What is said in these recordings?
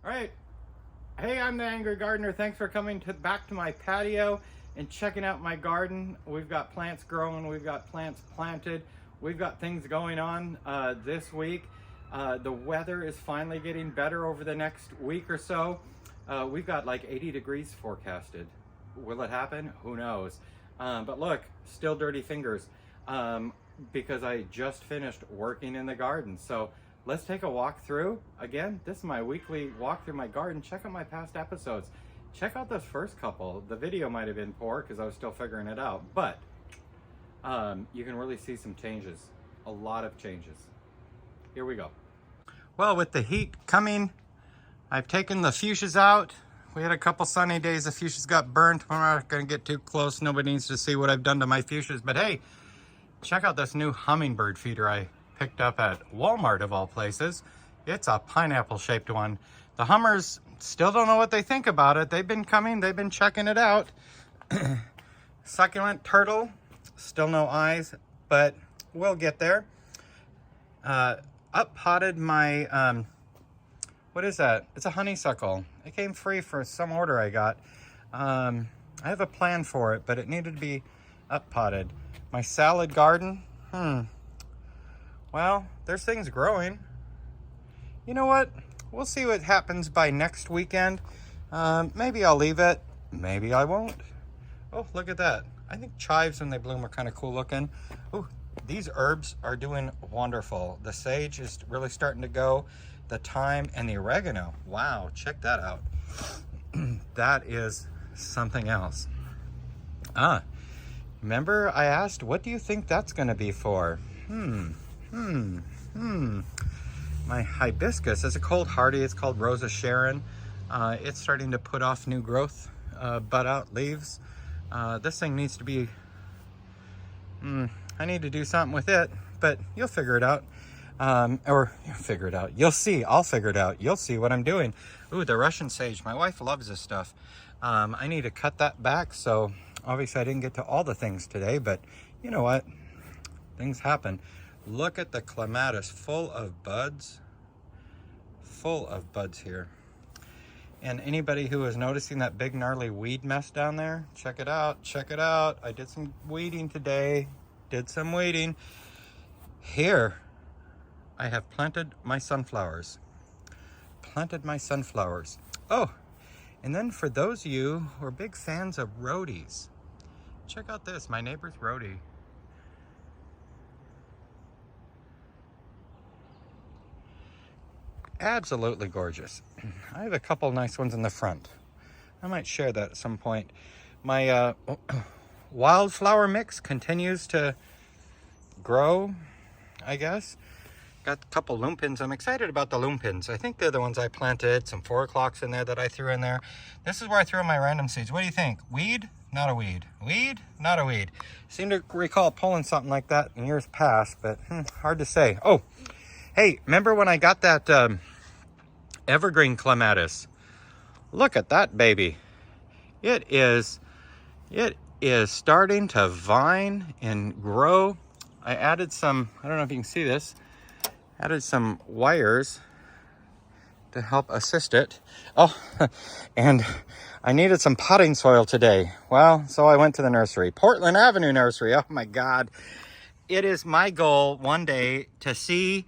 All right. Hey, I'm the Angry Gardener. Thanks for coming back to my patio and checking out my garden. We've got plants growing. We've got plants planted. We've got things going on this week. The weather is finally getting better over the next week or so. We've got like 80 degrees forecasted. Will it happen? Who knows? But look, still dirty fingers because I just finished working in the garden. So let's take a walk through. Again, this is my weekly walk through my garden. Check out my past episodes. Check out those first couple. The video might have been poor because I was still figuring it out, but you can really see some changes, a lot of changes. Here we go. Well, with the heat coming, I've taken the fuchsias out. We had a couple sunny days. The fuchsias got burnt. We're not going to get too close. Nobody needs to see what I've done to my fuchsias, but hey, check out this new hummingbird feeder I picked up at Walmart of all places. It's a pineapple shaped one. The hummers still don't know what they think about it. They've been coming, they've been checking it out. Succulent turtle, still no eyes, but we'll get there. Up potted my, what is that? It's a honeysuckle. It came free for some order I got. I have a plan for it, but it needed to be up potted. My salad garden, well, there's things growing. You know what? We'll see what happens by next weekend. Maybe I'll leave it. Maybe I won't. Oh, look at that. I think chives when they bloom are kind of cool looking. Oh, these herbs are doing wonderful. The sage is really starting to go. The thyme and the oregano. Wow, check that out. That is something else. Remember I asked, what do you think that's going to be for? My hibiscus is a cold hardy. It's called Rosa Sharon. It's starting to put off new growth, bud out leaves. This thing needs to be, I need to do something with it, but you'll figure it out. Or you'll figure it out. You'll see, I'll figure it out. You'll see what I'm doing. Ooh, the Russian sage. My wife loves this stuff. I need to cut that back. So obviously I didn't get to all the things today, but you know what? Things happen. Look at the clematis, full of buds here. And anybody who is noticing that big gnarly weed mess down there, check it out, check it out. I did some weeding today, Here, I have planted my sunflowers. Oh, and then for those of you who are big fans of rhodis, check out this, my neighbor's rhodie. Absolutely gorgeous. I have a couple nice ones in the front. I might share that at some point. My wildflower mix continues to grow, I guess. Got a couple lumpins. I'm excited about the lumpins. I think they're the ones I planted. Some 4 o'clocks in there that I threw in there. This is where I threw in my random seeds. What do you think? Weed? Not a weed. Weed? Not a weed. Seem to recall pulling something like that in years past, but hard to say. Oh, hey, remember when I got that evergreen clematis? Look at that baby. It is starting to vine and grow. I added some, I don't know if you can see this, added some wires to help assist it. Oh, and I needed some potting soil today. Well, so I went to the nursery, Portland Avenue Nursery. Oh my God. It is my goal one day to see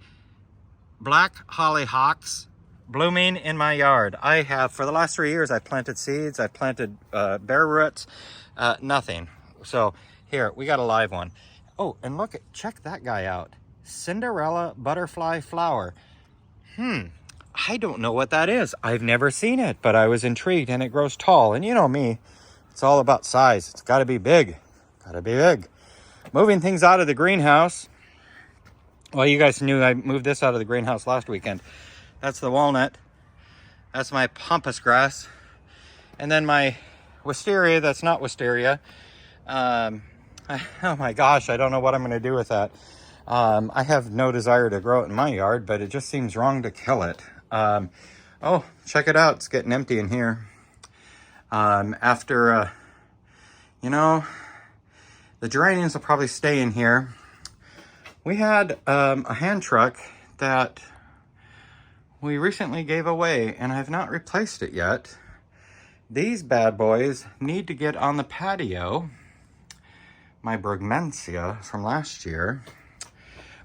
black hollyhocks blooming in my yard. I have, for the last 3 years, I've planted seeds, I've planted bare roots, nothing. So here, we got a live one. Oh, and look, check that guy out. Cinderella butterfly flower. I don't know what that is. I've never seen it, but I was intrigued, and it grows tall. And you know me, it's all about size. It's gotta be big, Moving things out of the greenhouse. Well, you guys knew I moved this out of the greenhouse last weekend. That's the walnut. That's my pampas grass. And then my wisteria, that's not wisteria. Oh my gosh, I don't know what I'm gonna do with that. I have no desire to grow it in my yard, but it just seems wrong to kill it. Oh, check it out, it's getting empty in here. After, you know, the geraniums will probably stay in here. We had a hand truck that we recently gave away, and I've not replaced it yet. These bad boys need to get on the patio. My Brugmansia from last year.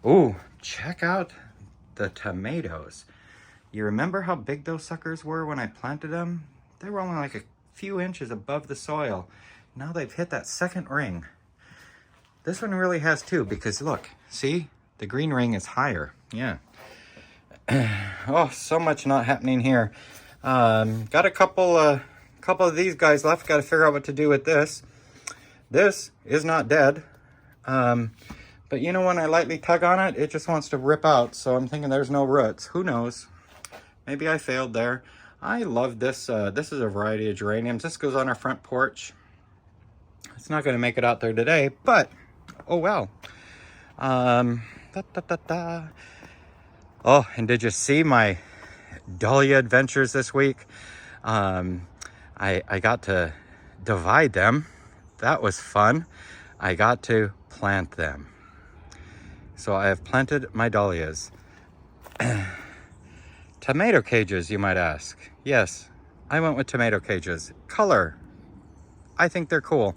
Ooh, check out the tomatoes. You remember how big those suckers were when I planted them? They were only like a few inches above the soil. Now they've hit that second ring. This one really has too, because look, see? The green ring is higher. Yeah. Oh, so much not happening here. Got a couple of these guys left. Got to figure out what to do with this. This is not dead. But you know, when I lightly tug on it, it just wants to rip out. So I'm thinking there's no roots. Who knows? Maybe I failed there. I love this. This is a variety of geraniums. This goes on our front porch. It's not going to make it out there today, but oh well. Oh, and did you see my dahlia adventures this week? I got to divide them. That was fun. I got to plant them. So I have planted my dahlias. Tomato cages, you might ask. Yes, I went with tomato cages. Color, I think they're cool.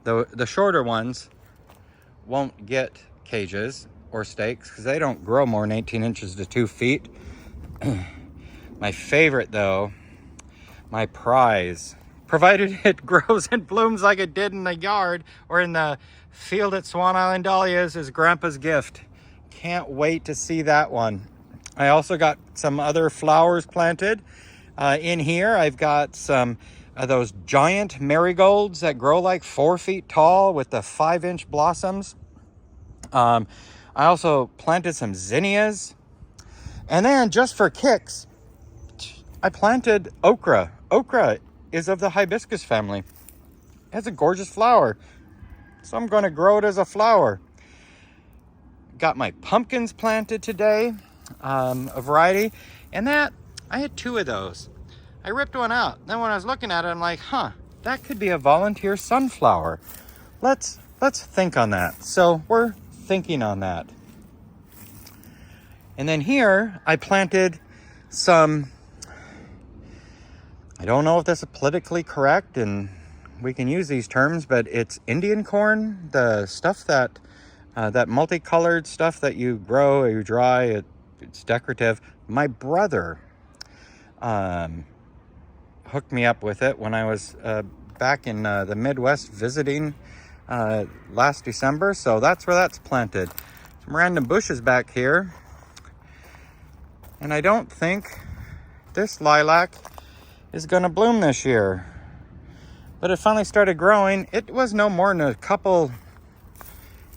The shorter ones won't get cages or stakes because they don't grow more than 18 inches to 2 feet. My favorite though, my prize, provided it grows and blooms like it did in the yard or in the field at Swan Island Dahlias, is Grandpa's gift. Can't wait to see that one. I also got some other flowers planted in here. I've got some of those giant marigolds that grow like 4 feet tall with the 5-inch blossoms. I also planted some zinnias. And then just for kicks, I planted okra. Okra is of the hibiscus family. It has a gorgeous flower. So I'm going to grow it as a flower. Got my pumpkins planted today, a variety. And that, I had 2 of those. I ripped one out. Then when I was looking at it, I'm like, huh, that could be a volunteer sunflower. Let's think on that. So we're thinking on that. And then here I planted some, I don't know if this is politically correct and we can use these terms, but it's Indian corn, the stuff that that multicolored stuff that you grow or you dry. It's decorative. My brother hooked me up with it when I was back in the Midwest visiting last December. So that's where that's planted. Some random bushes back here. And I don't think this lilac is going to bloom this year. But it finally started growing. It was no more than a couple,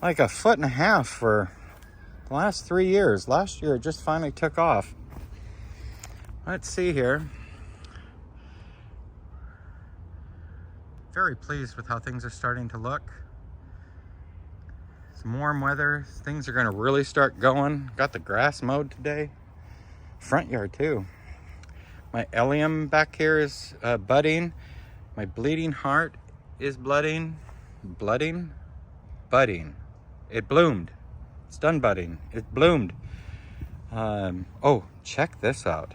like a 1.5 feet for the last 3 years. Last year it just finally took off. Let's see here. Very pleased with how things are starting to look. Some warm weather. Things are going to really start going. Got the grass mowed today. Front yard too. My allium back here is budding. My bleeding heart is budding. It bloomed. It's done budding. It bloomed. Oh, check this out.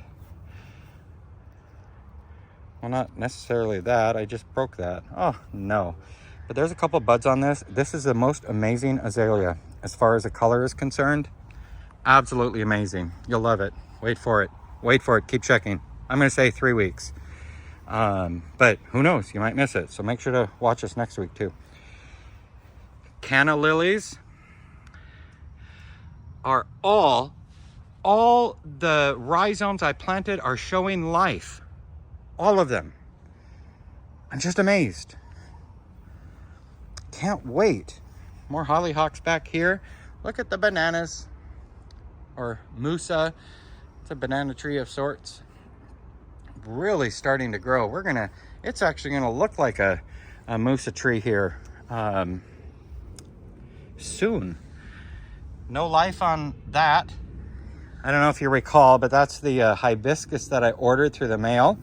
Well, not necessarily that. I just broke that. Oh, no. But there's a couple buds on this. This is the most amazing azalea as far as the color is concerned. Absolutely amazing. You'll love it. Wait for it. Wait for it. Keep checking. I'm going to say 3 weeks. But who knows? You might miss it. So make sure to watch us next week too. Canna lilies are all the rhizomes I planted are showing life. All of them. I'm just amazed. Can't wait. More hollyhocks back here. Look at the bananas. Or musa. It's a banana tree of sorts. Really starting to grow. It's actually gonna look like a musa tree here soon. No life on that. I don't know if you recall, but that's the hibiscus that I ordered through the mail.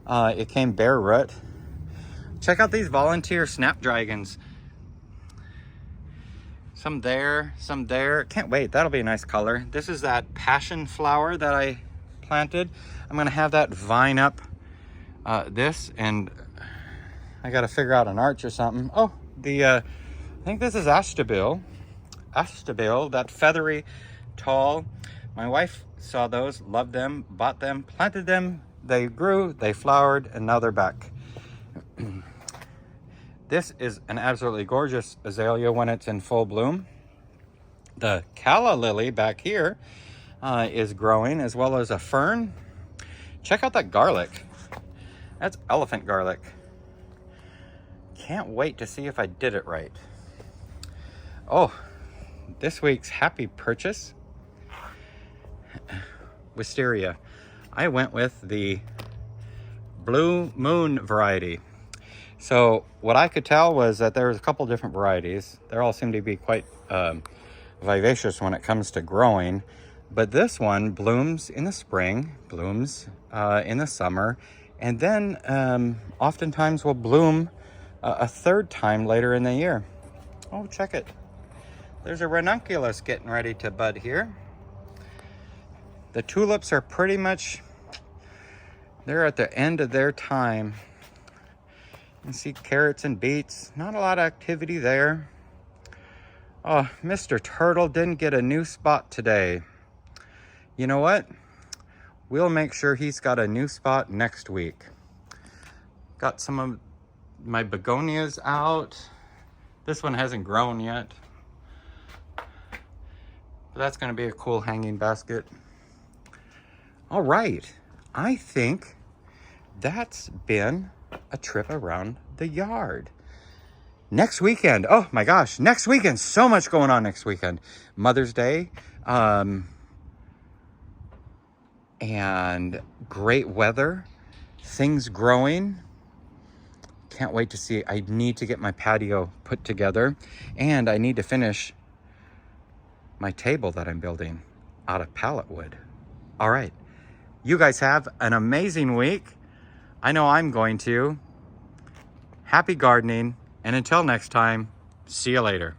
It came bare root. Check out these volunteer snapdragons. Some there, some there. Can't wait, that'll be a nice color. This is that passion flower that I planted. I'm gonna have that vine up this, and I gotta figure out an arch or something. Oh, I think this is Ashtabul, that feathery, tall. My wife saw those, loved them, bought them, planted them. They grew, they flowered, and now they're back. This is an absolutely gorgeous azalea when it's in full bloom. The calla lily back here is growing, as well as a fern. Check out that garlic. That's elephant garlic. Can't wait to see if I did it right. Oh, this week's happy purchase, wisteria. I went with the Blue Moon variety. So what I could tell was that there was a couple different varieties. They all seem to be quite vivacious when it comes to growing. But this one blooms in the spring, blooms in the summer, and then oftentimes will bloom a third time later in the year. Oh, check it. There's a ranunculus getting ready to bud here. The tulips are pretty much, they're at the end of their time. You can see carrots and beets. Not a lot of activity there. Oh, Mr. Turtle didn't get a new spot today. You know what? We'll make sure he's got a new spot next week. Got some of my begonias out. This one hasn't grown yet. But that's gonna be a cool hanging basket. All right, I think that's been a trip around the yard. Next weekend, oh my gosh, next weekend, so much going on next weekend. Mother's Day, and great weather, things growing. Can't wait to see. I need to get my patio put together, and I need to finish my table that I'm building out of pallet wood. All right, you guys have an amazing week. I know I'm going to. Happy gardening, and until next time, see you later.